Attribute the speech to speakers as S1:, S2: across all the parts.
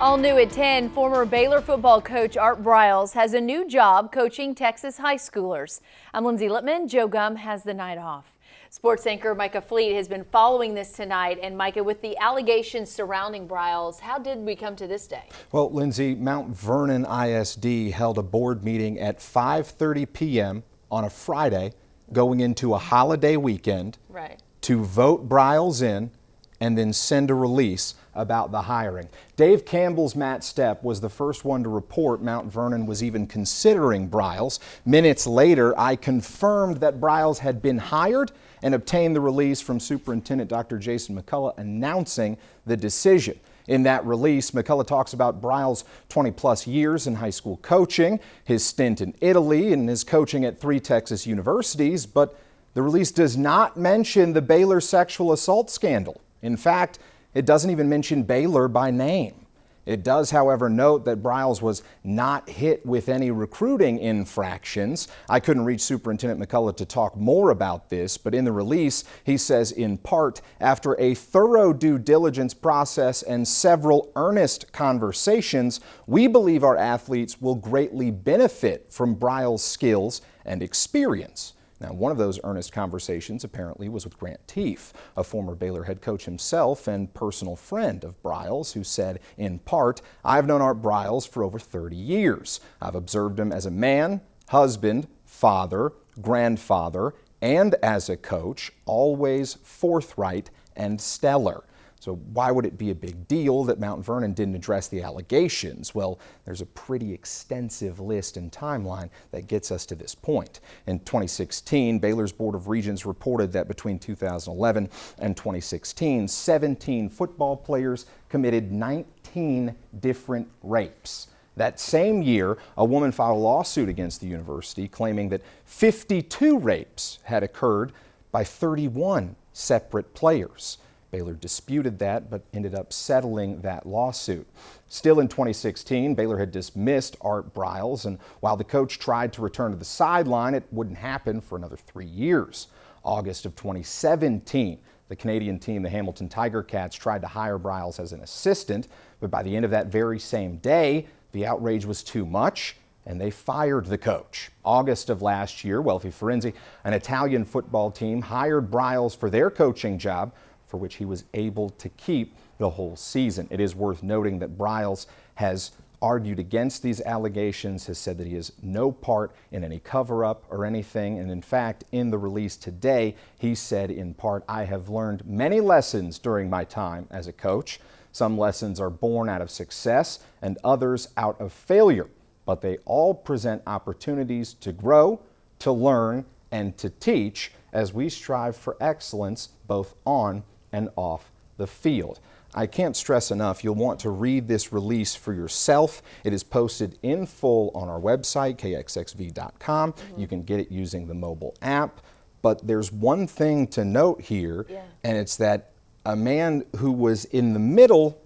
S1: All new at 10, former Baylor football coach Art Briles has a new job coaching Texas high schoolers. I'm Lindsay Lippman. Joe Gum has the night off. Sports anchor Micah Fleet has been following this tonight. And Micah, with the allegations surrounding Briles, how did we come to this day?
S2: Well, Lindsay, Mount Vernon ISD held a board meeting at 5:30 p.m. on a Friday going into a holiday weekend to vote Briles in and then send a release about the hiring. Dave Campbell's Matt Stepp was the first one to report Mount Vernon was even considering Briles. Minutes later, I confirmed that Briles had been hired and obtained the release from Superintendent Dr. Jason McCullough announcing the decision. In that release, McCullough talks about Briles' 20-plus years in high school coaching, his stint in Italy, and his coaching at 3 Texas universities, but the release does not mention the Baylor sexual assault scandal. In fact, it doesn't even mention Baylor by name. It does, however, note that Briles was not hit with any recruiting infractions. I couldn't reach Superintendent McCullough to talk more about this, but in the release, he says, in part, after a thorough due diligence process and several earnest conversations, we believe our athletes will greatly benefit from Briles' skills and experience. Now, one of those earnest conversations apparently was with Grant Teef, a former Baylor head coach himself and personal friend of Briles, who said, in part, "I've known Art Briles for over 30 years. I've observed him as a man, husband, father, grandfather, and as a coach, always forthright and stellar." So why would it be a big deal that Mount Vernon didn't address the allegations? Well, there's a pretty extensive list and timeline that gets us to this point. In 2016, Baylor's Board of Regents reported that between 2011 and 2016, 17 football players committed 19 different rapes. That same year, a woman filed a lawsuit against the university claiming that 52 rapes had occurred by 31 separate players. Baylor disputed that, but ended up settling that lawsuit. Still in 2016, Baylor had dismissed Art Briles, and while the coach tried to return to the sideline, it wouldn't happen for another 3 years. August of 2017, the Canadian team, the Hamilton Tiger Cats, tried to hire Briles as an assistant, but by the end of that very same day, the outrage was too much, and they fired the coach. August of last year, Welfi Firenze, an Italian football team, hired Briles for their coaching job, for which he was able to keep the whole season. It is worth noting that Briles has argued against these allegations, has said that he has no part in any cover-up or anything, and in fact, in the release today, he said in part, "I have learned many lessons during my time as a coach. Some lessons are born out of success and others out of failure, but they all present opportunities to grow, to learn, and to teach as we strive for excellence both on and off the field." I can't stress enough, you'll want to read this release for yourself. It is posted in full on our website, kxxv.com. You can get it using the mobile app. But there's one thing to note here, and it's that a man who was in the middle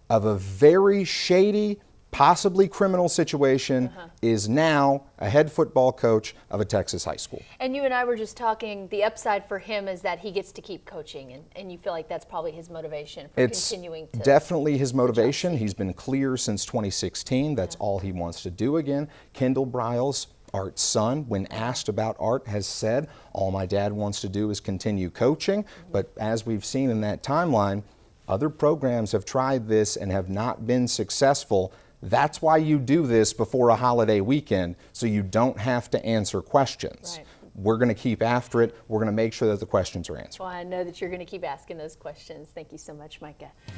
S2: of a very shady, possibly criminal situation is now a head football coach of a Texas high school.
S1: And you and I were just talking, the upside for him is that he gets to keep coaching, and you feel like that's probably his motivation for continuing to.
S2: Definitely his motivation. He's been clear since 2016. That's all he wants to do again. Kendall Briles, Art's son, when asked about Art, has said, "All my dad wants to do is continue coaching." But as we've seen in that timeline, other programs have tried this and have not been successful. That's why you do this before a holiday weekend, so you don't have to answer questions. We're going to keep after it. We're going to make sure that the questions are answered.
S1: Well, I know that you're going to keep asking those questions. Thank you so much, Micah.